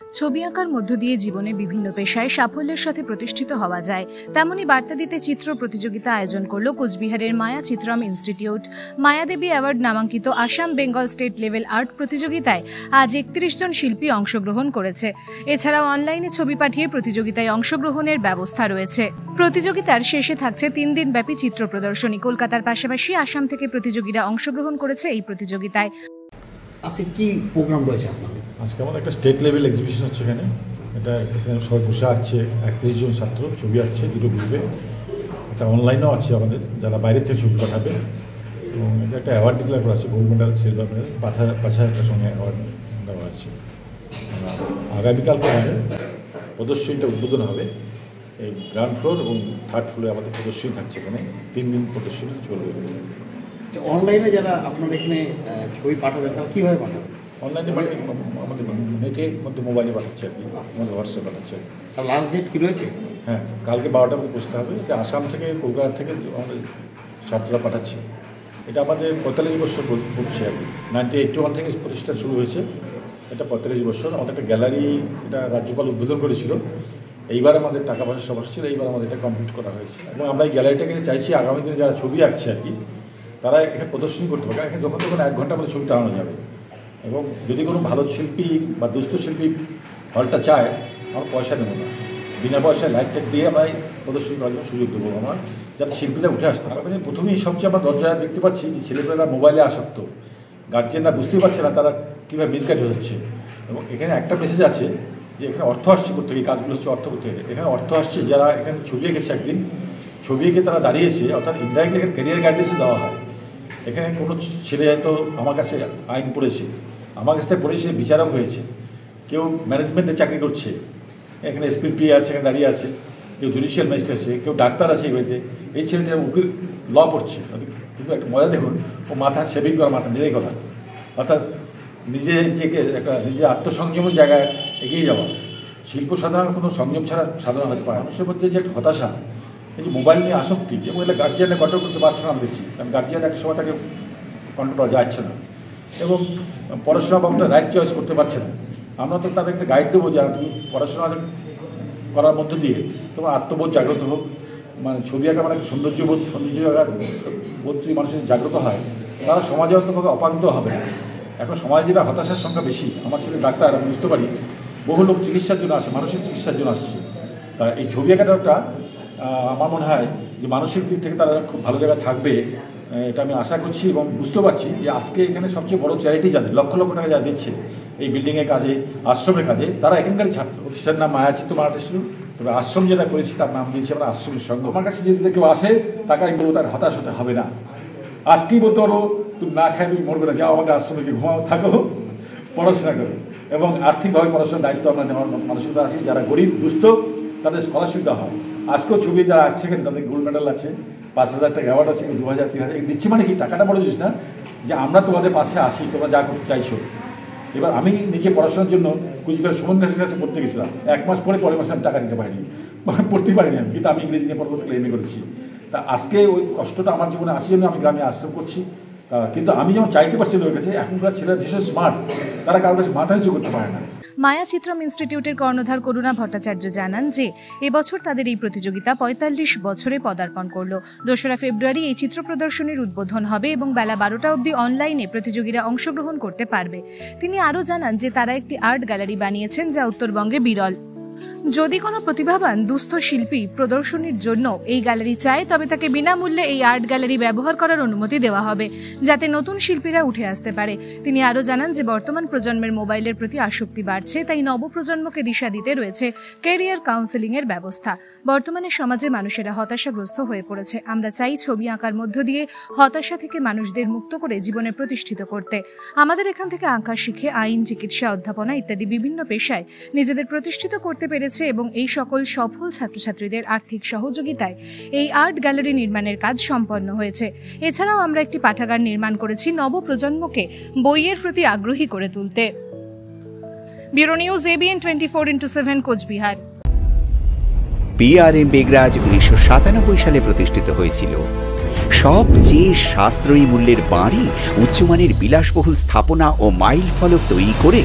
ছবি আঁকার মধ্য দিয়ে জীবনে বিভিন্ন পেশায় সাফল্যের সাথে প্রতিষ্ঠিত হওয়া যায়, তেমনি বার্তা দিতে চিত্র প্রতিযোগিতা আয়োজন করল কোচবিহারের মায়া চিত্রম ইনস্টিটিউট। মায়াদেবী অ্যাওয়ার্ড নামাঙ্কিত Assam Bengal state level art প্রতিযোগিতায় আজ ৩১ জন শিল্পী অংশগ্রহণ করেছে। এছাড়াও অনলাইনে ছবি পাঠিয়ে প্রতিযোগিতায় অংশগ্রহণের ব্যবস্থা রয়েছে। প্রতিযোগিতার শেষে থাকছে ৩ দিন ব্যাপী চিত্র প্রদর্শনী। কলকাতার পাশাপাশি আসাম থেকে প্রতিযোগীরা অংশগ্রহণ করেছে এই প্রতিযোগিতায়। আজকে কি প্রোগ্রাম রয়েছে আপনাদের? আজকে আমাদের একটা স্টেট লেভেল এক্সিবিশন হচ্ছে এখানে। এখানে সবাই বসে আঁকছে, ৩১ জন ছাত্র ছবি আঁকছে দুটো গ্রুপে। এটা অনলাইনেও আছে আমাদের, যারা বাইরে থেকে ছবি পাঠাবে। এবং এটা একটা অ্যাওয়ার্ড ডিক্লেয়ার করা আছে, গোল্ড মেডাল, সিলভার মেডাল, ৫,০০০ টাকার সঙ্গে অ্যাওয়ার্ড দেওয়া আছে। আগামীকালকে আমাদের প্রদর্শনীটা উদ্বোধন হবে। এই গ্রাউন্ড ফ্লোর এবং থার্ড ফ্লোরে আমাদের প্রদর্শনী থাকছে। এখানে ৩ দিন প্রদর্শনী চলবে। অনলাইনে যারা আপনার এখানে ছবি পাঠাবেন তারা কীভাবে পাঠাবেন? অনলাইনে আমাদের নেটের মধ্যে মোবাইলে পাঠাচ্ছে আর কি, আমাদের হোয়াটসঅ্যাপ পাঠাচ্ছে। আর লাস্ট ডেট কী রয়েছে? হ্যাঁ, কালকে ১২টার মধ্যে পৌঁছতে হবে। যে আসাম থেকে, কলকাতা থেকে আমাদের ছাত্ররা পাঠাচ্ছে। এটা আমাদের ৪৫ বছর পড়ছে আর কি। 1981 থেকে প্রতিষ্ঠা শুরু হয়েছে। এটা ৪৫ বছর। আমাদের একটা গ্যালারি, এটা রাজ্যপাল উদ্বোধন করেছিল। এইবার আমাদের টাকা পয়সা সবার ছিল, এইবার আমাদের এটা কমপ্লিট করা হয়েছে। এবং আমরা এই গ্যালারিটাকে চাইছি আগামী দিনে যারা ছবি আঁকছে আর কি, তারা এখানে প্রদর্শনী করতে পারবে। এখানে যখন তখন 1 ঘন্টার মধ্যে ছবি টানানো যাবে। এবং যদি কোনো ভালো শিল্পী বা দুস্থ শিল্পী হলটা চায়, আমরা পয়সা নেব না, বিনা পয়সায় লাইট টাইট দিয়ে আমরা প্রদর্শনী করার জন্য সুযোগ দেবো আমরা, যাতে শিল্পীরা উঠে আসতে পারে। প্রথমেই সবচেয়ে আমরা দরজা দেখতে পাচ্ছি যে ছেলেমেয়েরা মোবাইলে আসক্ত, গার্জেনরা বুঝতেই পারছে না তারা কীভাবে মিসগাইড হচ্ছে। এবং এখানে একটা মেসেজ আছে যে এখানে অর্থ আসছে করতে গিয়ে, কাজগুলো হচ্ছে অর্থ করতে গেলে। এখানে অর্থ আসছে যারা এখানে ছবি এঁকেছে, একদিন ছবি এঁকে তারা দাঁড়িয়েছে, অর্থাৎ ইনডাইরেক্টলি এখানে ক্যারিয়ার গাইডেন্সও দেওয়া হয়। এখানে কোনো ছেলে হয়তো আমার কাছে আইন পড়েছে, আমার কাছ থেকে পড়েছে বিচারক হয়েছে, কেউ ম্যানেজমেন্টে চাকরি করছে, এখানে এসপিপি আছে, এখানে দাঁড়িয়ে আছে, কেউ জুডিশিয়াল ম্যাজিস্ট্রেট আছে, কেউ ডাক্তার আছে এই বাড়িতে। এই ছেলেটা উকিল ল পড়ছে, কিন্তু একটা মজা দেখুন, ও মাথা শেভিং করা, মাথা নেড়ে করা, অর্থাৎ নিজেকে একটা নিজের আত্মসংযমের জায়গায় এগিয়ে যাওয়া। শিল্প সাধারণ কোনো সংযম ছাড়া সাধারণ হতে পারে। মানুষের মধ্যে যে একটা হতাশা, এই যে মোবাইল নিয়ে আসক্তি, এবং এটা গার্জিয়ানে কন্ট্রোল করতে পারছে না। আমি দেখছি, কারণ গার্জিয়ান একটা সময় তাকে কন্ট্রোল করা যাচ্ছে না, এবং পড়াশোনা বা রাইট চয়েস করতে পারছে না। আমরা তো তাদেরকে গাইড দেবো যে তুমি পড়াশোনা করার মধ্য দিয়ে তোমার আত্মবোধ জাগ্রত হোক। মানে ছবি আঁকা মানে সৌন্দর্য আঁকার বোধ যদি মানুষের জাগ্রত হয়, তারা সমাজে অন্তভাবে অপাঙ্ক্ত হবে না। এখন সমাজে যেটা হতাশার সংখ্যা বেশি। আমার ছেলে ডাক্তার, আমি বুঝতে পারি বহু লোক চিকিৎসার জন্য আসে, মানসিক চিকিৎসার জন্য আসছে। তা এই ছবি আঁকাটা আমার মনে হয় যে মানসিক দিক থেকে তারা খুব ভালো জায়গায় থাকবে, এটা আমি আশা করছি। এবং বুঝতে পারছি যে আজকে এখানে সবচেয়ে বড় চ্যারিটি যাদের লক্ষ লক্ষ টাকা যা দিচ্ছে এই বিল্ডিংয়ের কাজে, আশ্রমের কাজে, তারা এখানকারই ছাত্র। প্রতিষ্ঠানের নাম মায়া চিত্রম আর্ট ইনস্টিটিউট, তবে আশ্রম যেটা করেছি তার নাম দিয়েছি আমরা আশ্রমের সঙ্গে। আমার কাছে যদি কেউ আসে, তাকে আমি বলবো তার হতাশ হতে হবে না। আজকেই বলতে পারো তুমি না খায় তুমি মরবে না, যাও আমাদের আশ্রমে গিয়ে ঘুমাও, থাকো, পড়াশোনা করো। এবং আর্থিকভাবে পড়াশোনার দায়িত্ব আমরা নেওয়ার মানসিকতা আছে। যারা গরিব দুস্থ তাদের স্কলারশিপ দেওয়া হয়। আজকেও ছবি যারা আঁকছে এখানে তাদের গোল্ড মেডেল আছে, ৫,০০০ টাকা অ্যাওয়ার্ড আছে, ২,০০০, ৩,০০০ দিচ্ছি। মানে কি, টাকাটা বড় জিনিস না, যে আমরা তোমাদের পাশে আসি, তোমরা যা করতে চাইছো। এবার আমি নিজে পড়াশোনার জন্য কুচবিহার সুমন দাসের কাছে পড়তে গেছিলাম। 1 মাস পরে, পরের মাসে আমি টাকা দিতে পারিনি, পড়তেই পারিনি আমি, কিন্তু আমি ইংরেজি নিয়ে পরবর্তীকালে এমএ করেছি। তা আজকে ওই কষ্টটা আমার জীবনে আসি জন্য আমি গ্রামে আশ্রম করছি। কিন্তু আমি যেমন চাইতে পারছি ওদের কাছে, এখনকার ছেলেরা ভীষণ স্মার্ট, তারা কারোর কাছে মাথা নিচু করতে পারে না। মায়া চিত্রম ইনস্টিটিউটের কর্ণধার করুণা ভট্টাচার্য জানান যে এবছর তাদের এই প্রতিযোগিতা ৪৫ বছরে পদার্পণ করল। ২রা ফেব্রুয়ারি এই চিত্র প্রদর্শনীর উদ্বোধন হবে এবং বেলা ১২টা অবধি অনলাইনে প্রতিযোগীরা অংশগ্রহণ করতে পারবে। তিনি আরও জানান যে তারা একটি আর্ট গ্যালারি বানিয়েছেন, যা উত্তরবঙ্গে বিরল। যদি কোনো প্রতিভাবান দুস্থ শিল্পী প্রদর্শনীর জন্য এই গ্যালারি চায়, তবে তাকে বিনামূল্যে এই আর্ট গ্যালারি ব্যবহার করার অনুমতি দেওয়া হবে, যাতে নতুন শিল্পীরা উঠে আসতে পারে। তিনি আরও জানান যে বর্তমান প্রজন্মের মোবাইলের প্রতি আসক্তি বাড়ছে, তাই নবপ্রজন্মকে দিশা দিতে রয়েছে ক্যারিয়ার কাউন্সেলিংয়ের ব্যবস্থা। বর্তমানে সমাজে মানুষেরা হতাশাগ্রস্ত হয়ে পড়েছে। আমরা চাই ছবি আঁকার মধ্য দিয়ে হতাশা থেকে মানুষদের মুক্ত করে জীবনে প্রতিষ্ঠিত করতে। আমাদের এখান থেকে আঁকা শিখে আইন, চিকিৎসা, অধ্যাপনা ইত্যাদি বিভিন্ন পেশায় নিজেদের প্রতিষ্ঠিত করতে পেরেছে, এবং এই সকল সফল ছাত্রছাত্রীদের আর্থিক সহযোগিতায় এই আর্ট গ্যালারি নির্মাণের কাজ সম্পন্ন হয়েছে। এছাড়াও আমরা একটি পাঠাগার নির্মাণ করেছি নবপ্রজন্মকে বইয়ের প্রতি আগ্রহী করে তুলতে। Bureau news, ABN 24x7, Cooch Behar. PRM বেগরাজ 1997 সালে প্রতিষ্ঠিত হয়েছিল। সবচেয়ে সাশ্রয়ী মূল্যের বাড়ি, উচ্চমানের বিলাসবহুল স্থাপনা ও মাইল ফলক তৈরি করে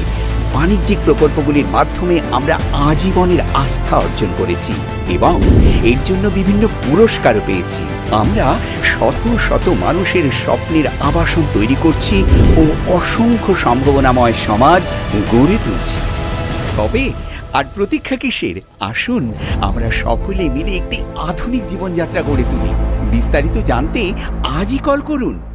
বাণিজ্যিক প্রকল্পগুলির মাধ্যমে আমরা আজীবনের আস্থা অর্জন করেছি এবং এর জন্য বিভিন্ন পুরস্কারও পেয়েছি। আমরা শত শত মানুষের স্বপ্নের আবাসন তৈরি করছি ও অসংখ্য সম্ভাবনাময় সমাজ গড়ে তুলছি। তবে আর প্রতীক্ষা কিসের? আসুন আমরা সকলে মিলে একটি আধুনিক জীবনযাত্রা গড়ে তুলি। বিস্তারিত জানতে আজই কল করুন।